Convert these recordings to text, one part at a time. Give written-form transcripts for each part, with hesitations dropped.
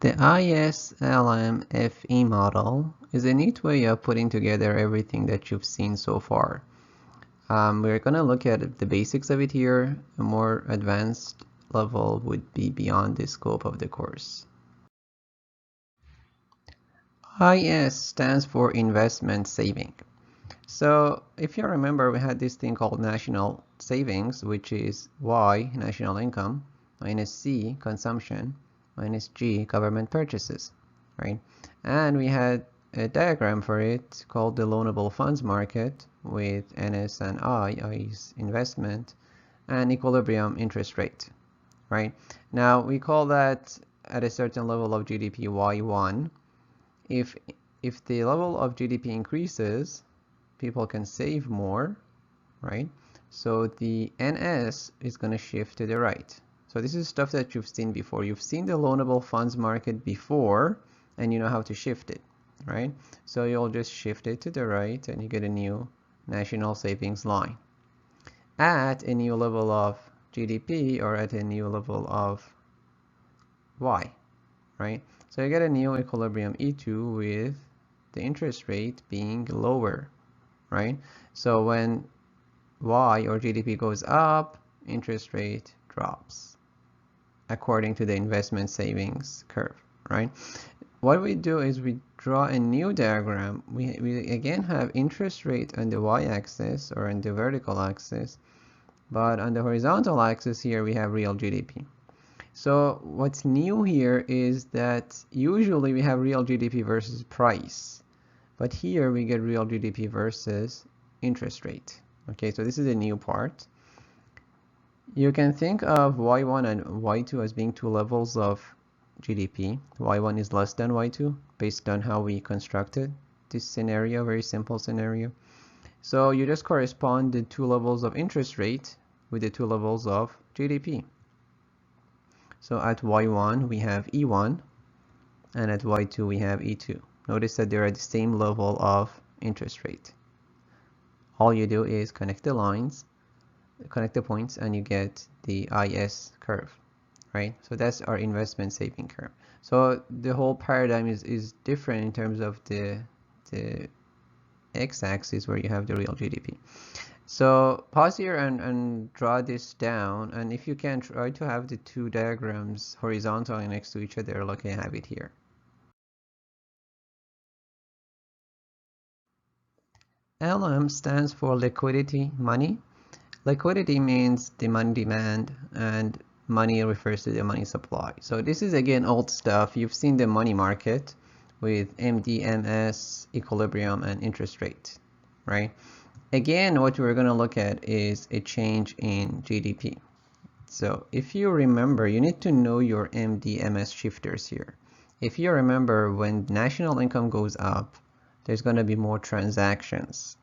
The ISLM-FE model is a neat way of putting together everything that you've seen so far. We're going to look at the basics of it here. A more advanced level would be beyond the scope of the course. IS stands for investment saving. So if you remember, we had this thing called national savings, which is Y, national income, minus C, consumption, minus G, government purchases, right? And we had a diagram for it called the loanable funds market with NS and I is investment, and equilibrium interest rate, right? Now we call that at a certain level of GDP Y1. If the level of GDP increases, people can save more, right? So the NS is going to shift to the right. So this is stuff that you've seen before. You've seen the loanable funds market before, and you know how to shift it, right? So you'll just shift it to the right, and you get a new national savings line at a new level of GDP or at a new level of Y, right? So you get a new equilibrium E2 with the interest rate being lower, right? So when Y or GDP goes up, interest rate drops according to the investment savings curve, right? What we do is we draw a new diagram. We again have interest rate on the y-axis or on the vertical axis, but on the horizontal axis here we have real GDP. So what's new here is that usually we have real GDP versus price, but here we get real GDP versus interest rate. Okay, so this is a new part. You can think of Y1 and Y2 as being two levels of GDP. Y1 is less than Y2 based on how we constructed this scenario, very simple scenario. So you just correspond the two levels of interest rate with the two levels of GDP. So at Y1 we have E1 and at Y2 we have E2. Notice that they're at the same level of interest rate. All you do is connect the lines, connect the points, and you get the IS curve, right? So that's our investment saving curve. So the whole paradigm is different in terms of the x-axis where you have the real GDP. So pause here and draw this down, and if you can, try to have the two diagrams horizontally next to each other like I have it here. LM stands for liquidity money. Liquidity means the money demand, and money refers to the money supply. So this is again old stuff. You've seen the money market with MDMS, equilibrium, and interest rate, right? Again, what we're going to look at is a change in GDP. So if you remember, you need to know your MDMS shifters here. If you remember, when national income goes up, there's going to be more transactions.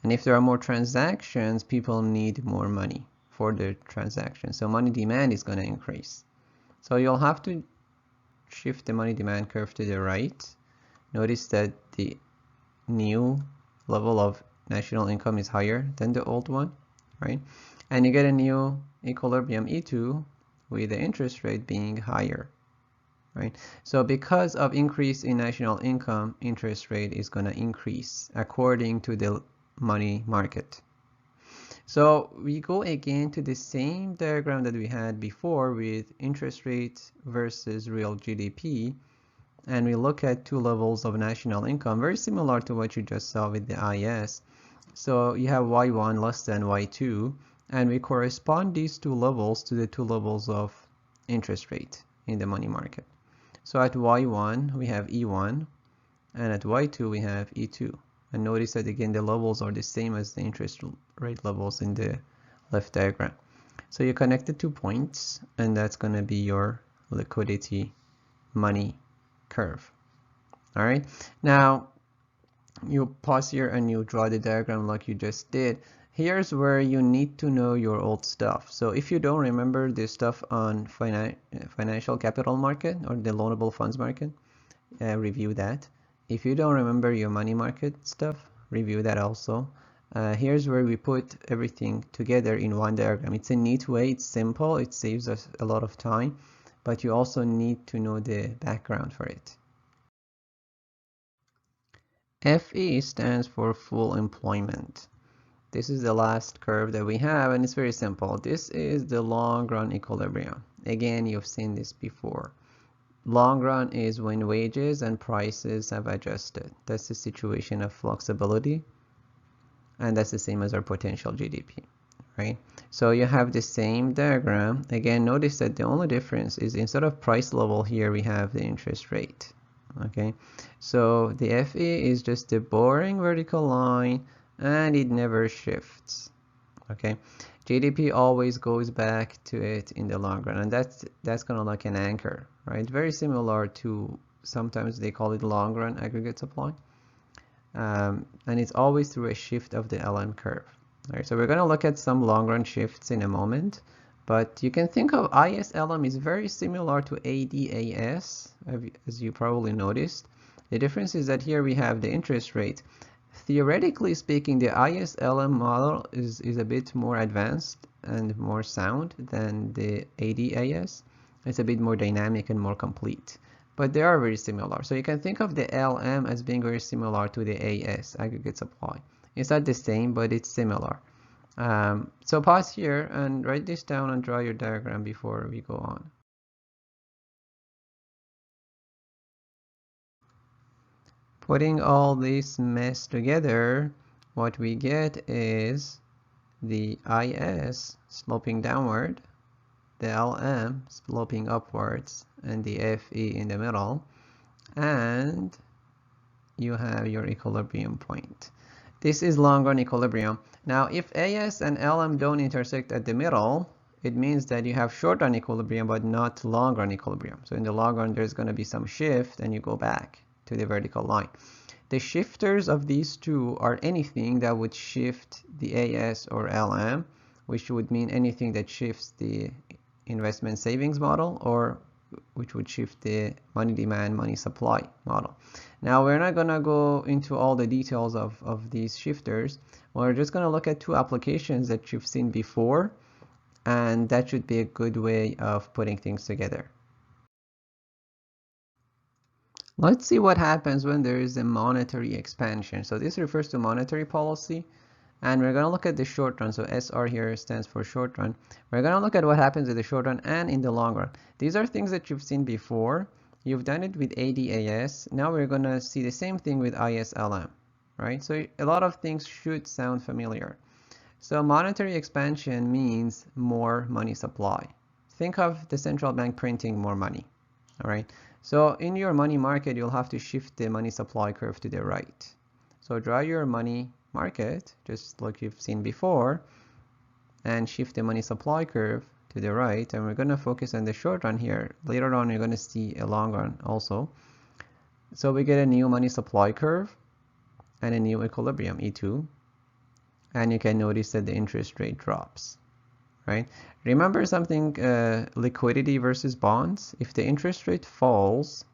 And if there are more transactions, people need more money for their transactions. So money demand is going to increase. So you'll have to shift the money demand curve to the right. Notice that the new level of national income is higher than the old one, right? And you get a new equilibrium E2 with the interest rate being higher, right? So because of increase in national income, interest rate is going to increase according to the money market. So we go again to the same diagram that we had before with interest rate versus real GDP, and we look at two levels of national income, very similar to what you just saw with the IS. So you have Y1 less than Y2, and we correspond these two levels to the two levels of interest rate in the money market. So at Y1 we have E1, and at Y2 we have E2. And notice that again the levels are the same as the interest rate levels in the left diagram. So you connect the 2 points, and that's going to be your liquidity money curve. All right, now you pause here and you draw the diagram like you just did. Here's where you need to know your old stuff. So if you don't remember the stuff on financial capital market or the loanable funds market, review that. If you don't remember your money market stuff, review that also. Here's where we put everything together in one diagram. It's a neat way, it's simple, it saves us a lot of time, but you also need to know the background for it. FE stands for full employment. This is the last curve that we have, and it's very simple. This is the long run equilibrium. Again, you've seen this before. Long run is when wages and prices have adjusted. That's the situation of flexibility, and that's the same as our potential GDP, right? So you have the same diagram. Again, notice that the only difference is instead of price level here, we have the interest rate. Okay, so the FE is just a boring vertical line and it never shifts. Okay, GDP always goes back to it in the long run, and that's kind of like an anchor, right? Very similar to, sometimes they call it long run aggregate supply, and it's always through a shift of the LM curve. All right, so we're going to look at some long run shifts in a moment. But you can think of ISLM is very similar to ADAS, as you probably noticed. The difference is that here we have the interest rate. Theoretically speaking, the ISLM model is a bit more advanced and more sound than the ADAS. It's a bit more dynamic and more complete. But they are very similar. So you can think of the LM as being very similar to the AS, aggregate supply. It's not the same, but it's similar. So pause here and write this down and draw your diagram before we go on. Putting all this mess together, what we get is the IS sloping downward, the LM sloping upwards, and the FE in the middle, and you have your equilibrium point. This is long-run equilibrium. Now, if AS and LM don't intersect at the middle, it means that you have short-run equilibrium, but not long-run equilibrium. So in the long run, there's going to be some shift, and you go back to the vertical line. The shifters of these two are anything that would shift the AS or LM, which would mean anything that shifts the investment savings model, or which would shift the money demand, money supply model. Now, we're not going to go into all the details of these shifters. We're just going to look at two applications that you've seen before, and that should be a good way of putting things together. Let's see what happens when there is a monetary expansion. So this refers to monetary policy, and we're going to look at the short run. So SR here stands for short run. We're going to look at what happens in the short run and in the long run. These are things that you've seen before. You've done it with ADAS. Now we're going to see the same thing with ISLM, right? So a lot of things should sound familiar. So monetary expansion means more money supply. Think of the central bank printing more money, all right? So in your money market, you'll have to shift the money supply curve to the right. So draw your money market, just like you've seen before, and shift the money supply curve to the right. And we're going to focus on the short run here. Later on, you're going to see a long run also. So we get a new money supply curve and a new equilibrium, E2. And you can notice that the interest rate drops, right? Remember something, liquidity versus bonds. If the interest rate falls,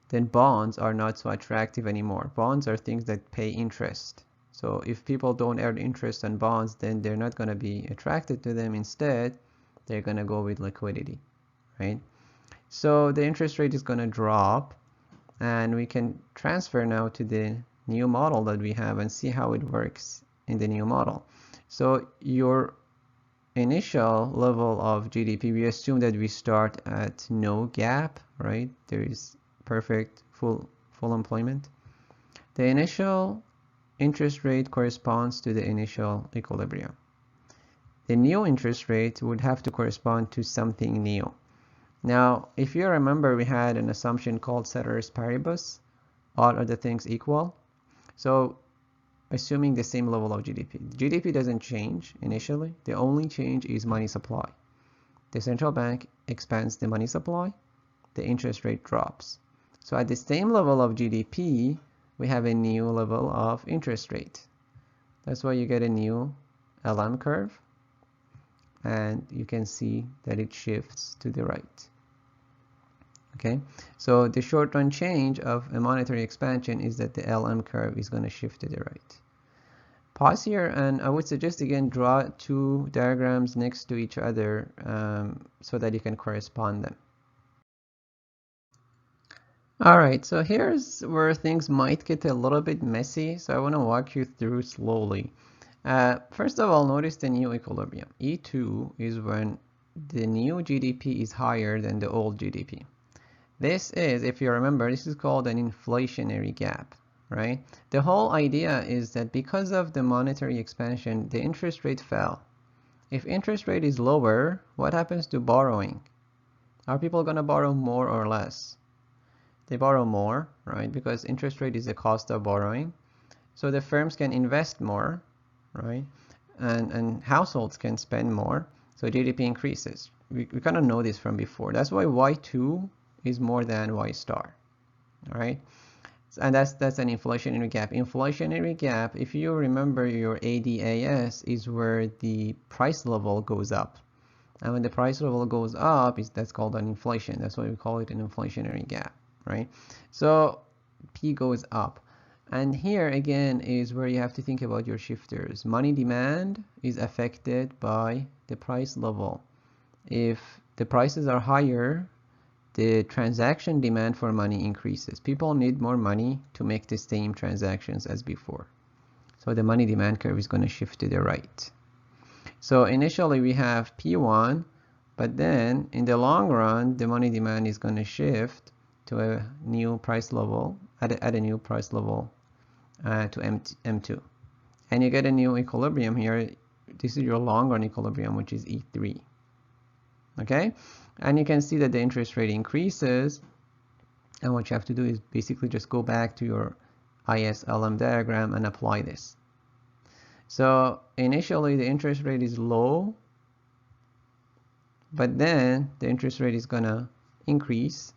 then bonds are not so attractive anymore. Bonds are things that pay interest. So if people don't earn interest on bonds, then they're not going to be attracted to them. Instead, they're going to go with liquidity, right? So the interest rate is going to drop, and we can transfer now to the new model that we have and see how it works in the new model. So your initial level of GDP, we assume that we start at no gap, right? There is perfect full employment. The initial interest rate corresponds to the initial equilibrium. The new interest rate would have to correspond to something new. Now, if you remember, we had an assumption called ceteris paribus, all other things equal. So assuming the same level of GDP. GDP doesn't change initially. The only change is money supply. The central bank expands the money supply, the interest rate drops. So at the same level of GDP, we have a new level of interest rate. That's why you get a new LM curve, and you can see that it shifts to the right. Okay, so the short-run change of a monetary expansion is that the LM curve is going to shift to the right. Pause here, and I would suggest again draw two diagrams next to each other so that you can correspond them. All right, so here's where things might get a little bit messy, so I want to walk you through slowly. First of all, notice the new equilibrium. E2 is when the new GDP is higher than the old GDP. This is, if you remember, this is called an inflationary gap, right? The whole idea is that because of the monetary expansion, the interest rate fell. If interest rate is lower, what happens to borrowing? Are people going to borrow more or less? They borrow more, right? Because interest rate is the cost of borrowing. So the firms can invest more, right? And households can spend more. So GDP increases. We kind of know this from before. That's why Y2 is more than Y star, all right? And that's an inflationary gap. Inflationary gap, if you remember your ADAS, is where the price level goes up. And when the price level goes up, that's called an inflation. That's why we call it an inflationary gap, right? So P goes up. And here again is where you have to think about your shifters. Money demand is affected by the price level. If the prices are higher, the transaction demand for money increases. People need more money to make the same transactions as before. So the money demand curve is going to shift to the right. So initially we have P1, but then in the long run, the money demand is going to shift to a new price level, at a new price level to M2. And you get a new equilibrium here. This is your long run equilibrium, which is E3. Okay? And you can see that the interest rate increases. And what you have to do is basically just go back to your ISLM diagram and apply this. So initially the interest rate is low, but then the interest rate is gonna increase,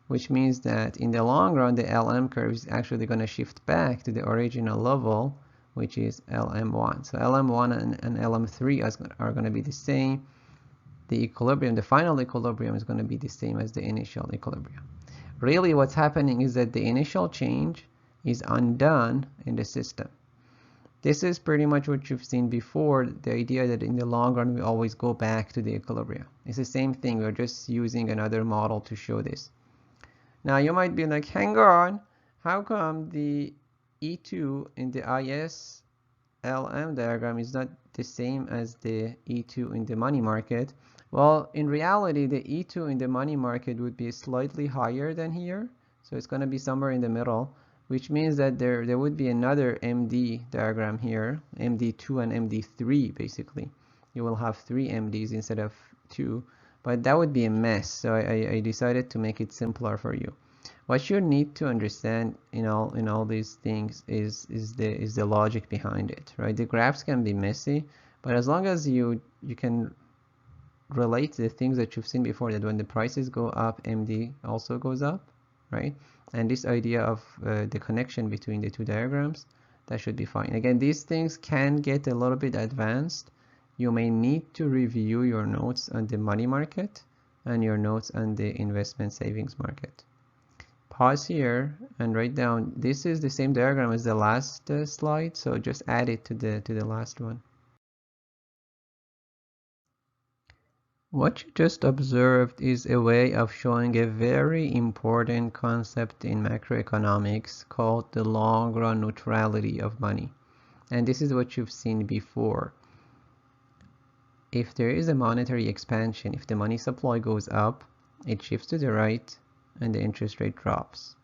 which means that in the long run the LM curve is actually gonna shift back to the original level, which is LM1. So LM1 and LM3 are gonna be the same. The equilibrium, the final equilibrium, is gonna be the same as the initial equilibrium. Really what's happening is that the initial change is undone in the system. This is pretty much what you've seen before, the idea that in the long run we always go back to the equilibrium. It's the same thing, we're just using another model to show this. Now you might be like, hang on, how come the E2 in the ISLM diagram is not the same as the E2 in the money market? Well, in reality, the E2 in the money market would be slightly higher than here, so it's going to be somewhere in the middle, which means that there would be another MD diagram here, MD2 and MD3 basically. You will have 3 MDs instead of 2, but that would be a mess, so I decided to make it simpler for you. What you need to understand in all these things is the logic behind it, right? The graphs can be messy, but as long as you can relate to the things that you've seen before, that when the prices go up, MD also goes up, right? And this idea of the connection between the two diagrams, that should be fine. Again, these things can get a little bit advanced. You may need to review your notes on the money market and your notes on the investment savings market. Pause here and write down, this is the same diagram as the last slide, so just add it to the last one. What you just observed is a way of showing a very important concept in macroeconomics called the long-run neutrality of money. And this is what you've seen before. If there is a monetary expansion, if the money supply goes up, it shifts to the right and the interest rate drops.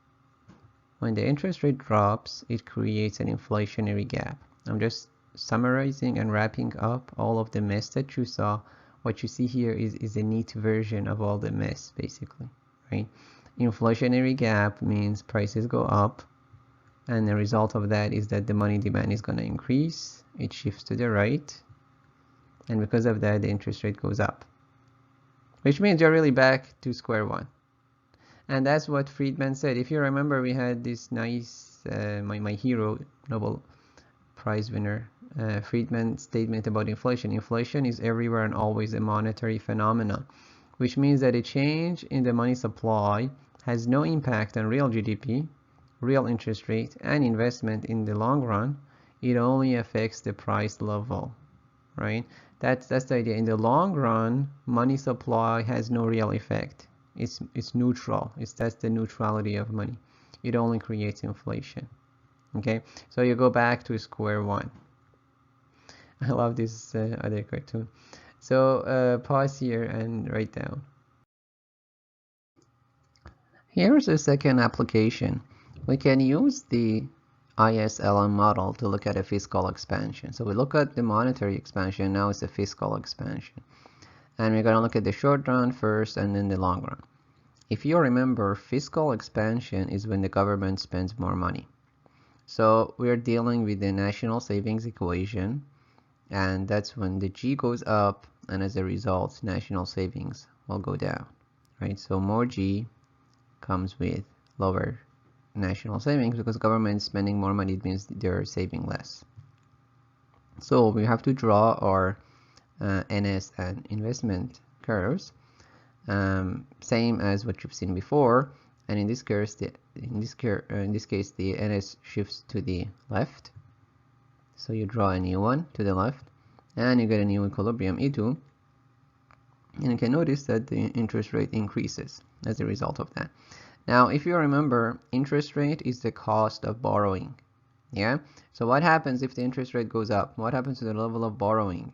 When the interest rate drops, it creates an inflationary gap. I'm just summarizing and wrapping up all of the mess that you saw. What you see here is a neat version of all the mess, basically, right? Inflationary gap means prices go up, and the result of that is that the money demand is going to increase. It shifts to the right, and because of that, the interest rate goes up, which means you're really back to square one. And that's what Friedman said. If you remember, we had this nice, my hero, Nobel Prize winner, Friedman's statement about inflation. Inflation is everywhere and always a monetary phenomenon, which means that a change in the money supply has no impact on real GDP, real interest rate, and investment in the long run. It only affects the price level, right? That's the idea. In the long run, money supply has no real effect. it's neutral. That's the neutrality of money. It only creates inflation. Okay, so you go back to square one. I love this other cartoon. So pause here and write down. Here's a second application. We can use the ISLM model to look at a fiscal expansion. So we look at the monetary expansion, now it's a fiscal expansion. And we're going to look at the short run first and then the long run. If you remember, fiscal expansion is when the government spends more money. So we're dealing with the national savings equation, and that's when the G goes up, and as a result, national savings will go down, right? So more G comes with lower national savings because government is spending more money. It means they're saving less. So we have to draw our NS and investment curves, same as what you've seen before. And in this case, the NS shifts to the left. So you draw a new one to the left, and you get a new equilibrium E2. And you can notice that the interest rate increases as a result of that. Now, if you remember, interest rate is the cost of borrowing. Yeah? So what happens if the interest rate goes up? What happens to the level of borrowing?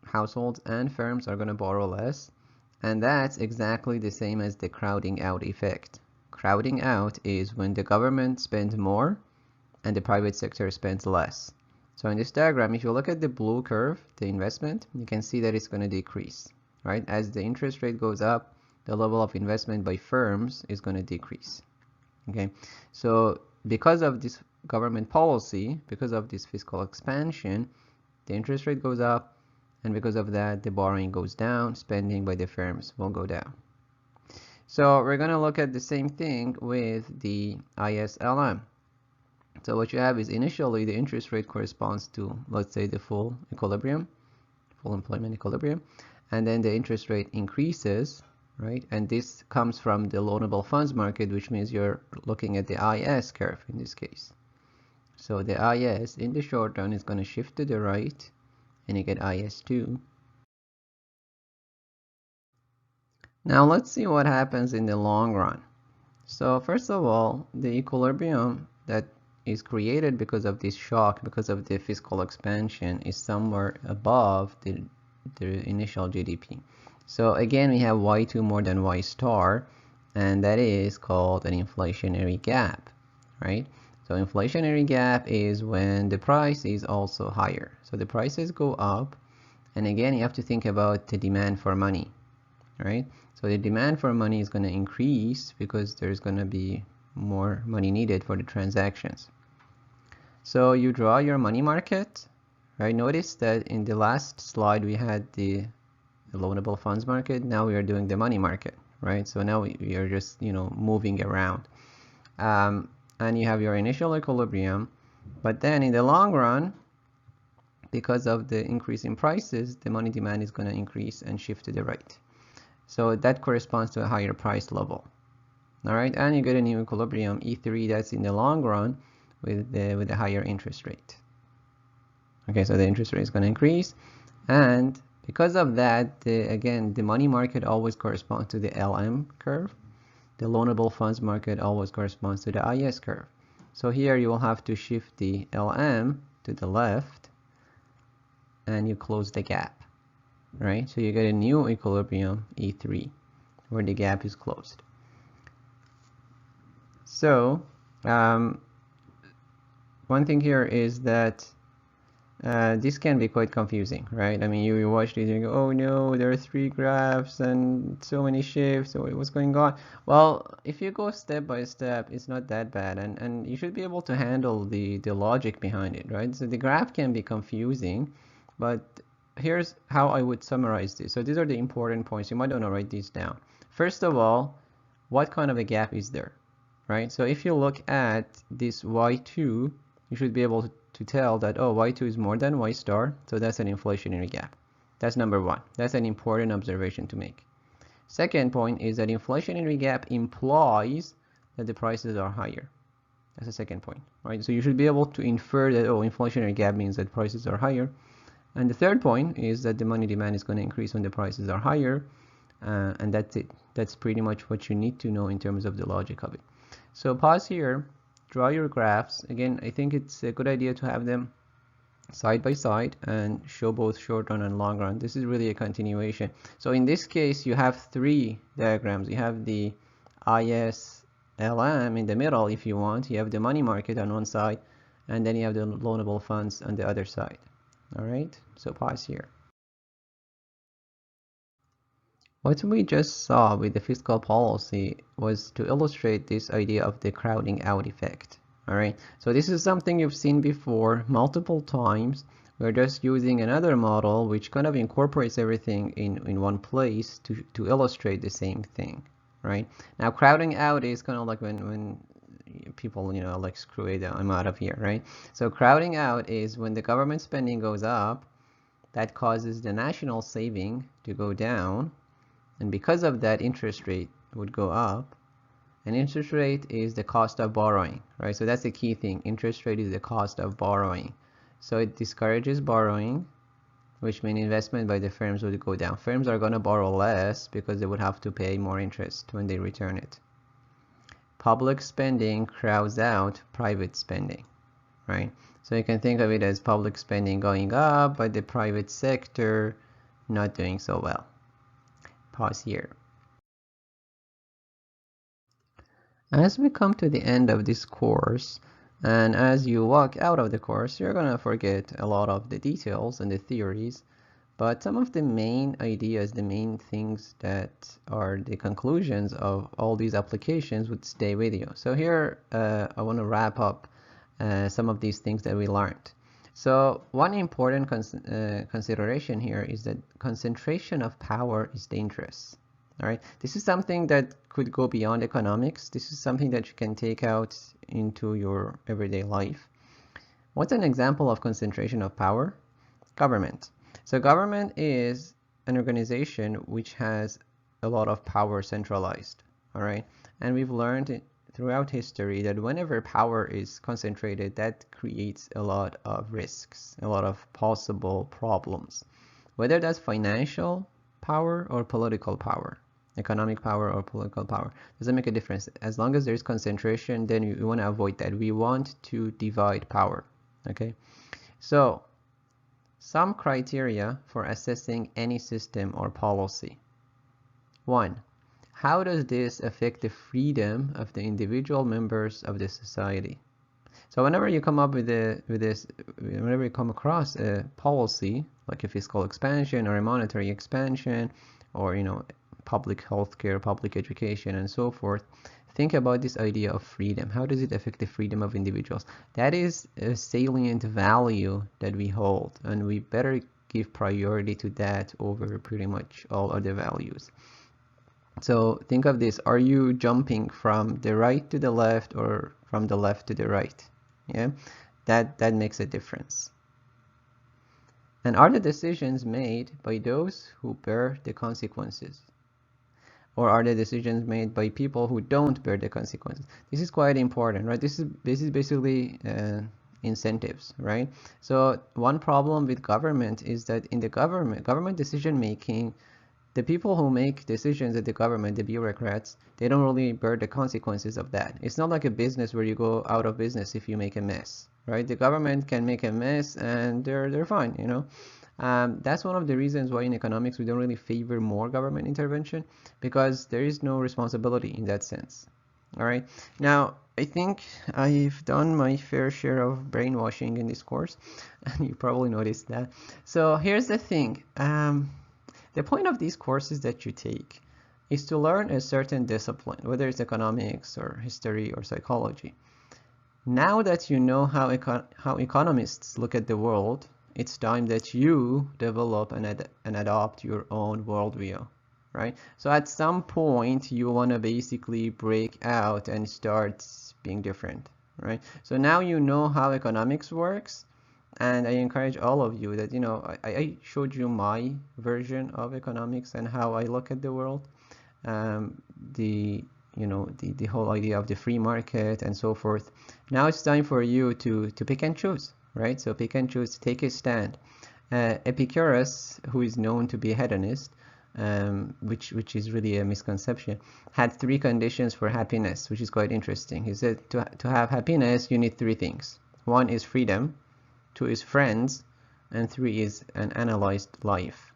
Households and firms are going to borrow less. And that's exactly the same as the crowding out effect. Crowding out is when the government spends more and the private sector spends less. So in this diagram, if you look at the blue curve, the investment, you can see that it's going to decrease, right? As the interest rate goes up, the level of investment by firms is going to decrease. Okay, so because of this government policy, because of this fiscal expansion, the interest rate goes up, and because of that, the borrowing goes down, spending by the firms will go down. So we're going to look at the same thing with the ISLM. So what you have is initially the interest rate corresponds to, let's say, the full equilibrium, full employment equilibrium, and then the interest rate increases, right? And this comes from the loanable funds market, which means you're looking at the IS curve in this case. So the IS in the short run is going to shift to the right, and you get IS2. Now let's see what happens in the long run. So first of all, the equilibrium that is created because of this shock, because of the fiscal expansion, is somewhere above the initial GDP. So again, we have Y2 more than Y star, and that is called an inflationary gap, right? So inflationary gap is when the price is also higher. So the prices go up, and again, you have to think about the demand for money, right? So the demand for money is going to increase because there's going to be more money needed for the transactions. So you draw your money market, right? Notice that in the last slide we had the loanable funds market. Now we are doing the money market, right? So now we are just, moving around. And you have your initial equilibrium, but then in the long run, because of the increase in prices, the money demand is going to increase and shift to the right. So that corresponds to a higher price level. All right, and you get a new equilibrium E3 that's in the long run with the higher interest rate. Okay, so the interest rate is going to increase, and because of that, again, the money market always corresponds to the LM curve. The loanable funds market always corresponds to the IS curve. So here you will have to shift the LM to the left, and you close the gap, right? So you get a new equilibrium E3 where the gap is closed. So one thing here is that this can be quite confusing, right? I mean, you watch this and you go, oh no, there are 3 graphs and so many shifts, so what's going on? Well, if you go step by step, it's not that bad, and you should be able to handle the logic behind it, right? So the graph can be confusing, but here's how I would summarize this. So these are the important points. You might want to write these down. First of all, what kind of a gap is there, right? So if you look at this Y2, you should be able to tell that, oh, Y2 is more than Y star, so that's an inflationary gap. That's number one. That's an important observation to make. Second point is that inflationary gap implies that the prices are higher. That's the second point, right? So you should be able to infer that, oh, inflationary gap means that prices are higher. And the third point is that the money demand is going to increase when the prices are higher. And that's it. That's pretty much what you need to know in terms of the logic of it. So pause here, draw your graphs. Again, I think it's a good idea to have them side by side and show both short run and long run. This is really a continuation. So in this case, you have three diagrams. You have the ISLM in the middle if you want. You have the money market on one side, and then you have the loanable funds on the other side. All right, so pause here. What we just saw with the fiscal policy was to illustrate this idea of the crowding out effect. All right, so this is something you've seen before multiple times. We're just using another model which kind of incorporates everything in one place to illustrate the same thing, right? Now, crowding out is kind of like when people, like, screw it, I'm out of here, right? So crowding out is when the government spending goes up, that causes the national saving to go down. And because of that, interest rate would go up. And interest rate is the cost of borrowing, right? So that's the key thing. Interest rate is the cost of borrowing. So it discourages borrowing, which means investment by the firms would go down. Firms are going to borrow less because they would have to pay more interest when they return it. Public spending crowds out private spending, right? So you can think of it as public spending going up, but the private sector not doing so well. Pause here. As we come to the end of this course, and as you walk out of the course, you're going to forget a lot of the details and the theories, but some of the main ideas, the main things that are the conclusions of all these applications would stay with you. So here, I want to wrap up some of these things that we learned. So one important consideration here is that concentration of power is dangerous. All right, this is something that could go beyond economics. This is something that you can take out into your everyday life. What's an example of concentration of power? Government. So government is an organization which has a lot of power centralized. All right, and we've learned throughout history that whenever power is concentrated, that creates a lot of risks, a lot of possible problems, whether that's financial power or political power, economic power or political power. Doesn't make a difference. As long as there's concentration, then you want to avoid that. We want to divide power. Okay, so some criteria for assessing any system or policy. 1. How does this affect the freedom of the individual members of the society? So whenever you come up with whenever you come across a policy like a fiscal expansion or a monetary expansion, or public healthcare, public education, and so forth, think about this idea of freedom. How does it affect the freedom of individuals? That is a salient value that we hold, and we better give priority to that over pretty much all other values. So think of this. Are you jumping from the right to the left or from the left to the right? Yeah, that makes a difference. And are the decisions made by those who bear the consequences? Or are the decisions made by people who don't bear the consequences? This is quite important, right? This is basically incentives, right? So one problem with government is that in the government decision making, the people who make decisions at the government, the bureaucrats, they don't really bear the consequences of that. It's not like a business where you go out of business if you make a mess, right? The government can make a mess and they're fine, That's one of the reasons why in economics we don't really favor more government intervention, because there is no responsibility in that sense. All right. Now, I think I've done my fair share of brainwashing in this course, and you probably noticed that. So here's the thing. The point of these courses that you take is to learn a certain discipline, whether it's economics or history or psychology. Now that you know how economists look at the world, it's time that you develop and adopt your own worldview, right? So at some point, you want to basically break out and start being different, right? So now you know how economics works. And I encourage all of you that, I showed you my version of economics and how I look at the world. The whole idea of the free market and so forth. Now it's time for you to pick and choose, right? So pick and choose, take a stand. Epicurus, who is known to be a hedonist, which is really a misconception, had 3 conditions for happiness, which is quite interesting. He said to have happiness, you need 3 things. 1 is freedom, 2 is friends, and 3 is an analyzed life,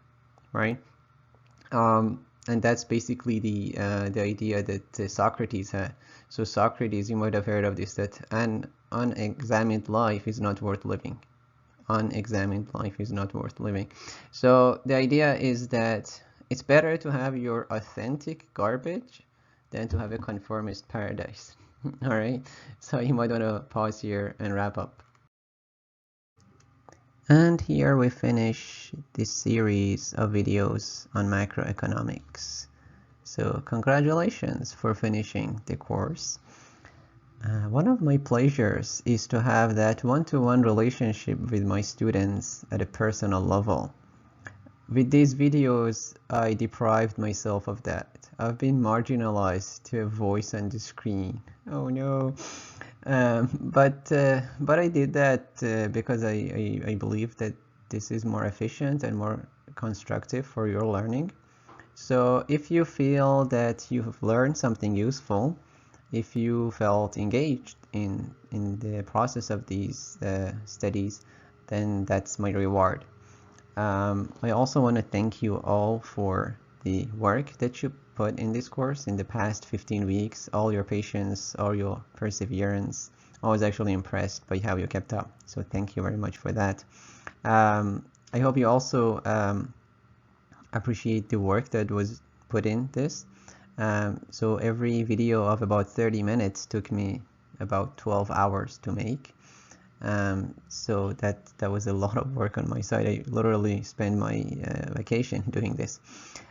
right? And that's basically the idea that Socrates had. So Socrates, you might have heard of this, that an unexamined life is not worth living. Unexamined life is not worth living. So the idea is that it's better to have your authentic garbage than to have a conformist paradise. All right, so you might want to pause here and wrap up. And here we finish this series of videos on macroeconomics. So congratulations for finishing the course. One of my pleasures is to have that one-to-one relationship with my students at a personal level. With these videos, I deprived myself of that. I've been marginalized to a voice on the screen. Oh no. But I did that because I believe that this is more efficient and more constructive for your learning. So if you feel that you've learned something useful, if you felt engaged in the process of these studies, then that's my reward. I also want to thank you all for the work that you put in this course in the past 15 weeks, all your patience, all your perseverance. I was actually impressed by how you kept up. So thank you very much for that. I hope you also appreciate the work that was put in this. So every video of about 30 minutes took me about 12 hours to make. So that was a lot of work on my side. I literally spent my vacation doing this.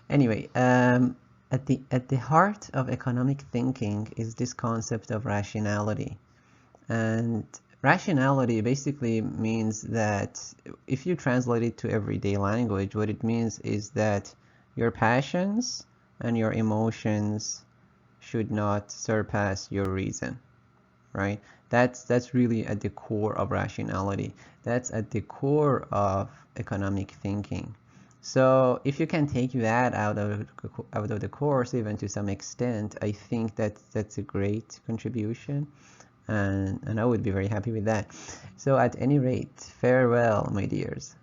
Anyway, at the heart of economic thinking is this concept of rationality. And rationality basically means that if you translate it to everyday language, what it means is that your passions and your emotions should not surpass your reason, right? That's really at the core of rationality. That's at the core of economic thinking. So if you can take that out of the course, even to some extent, I think that's a great contribution, and I would be very happy with that. So at any rate, farewell, my dears.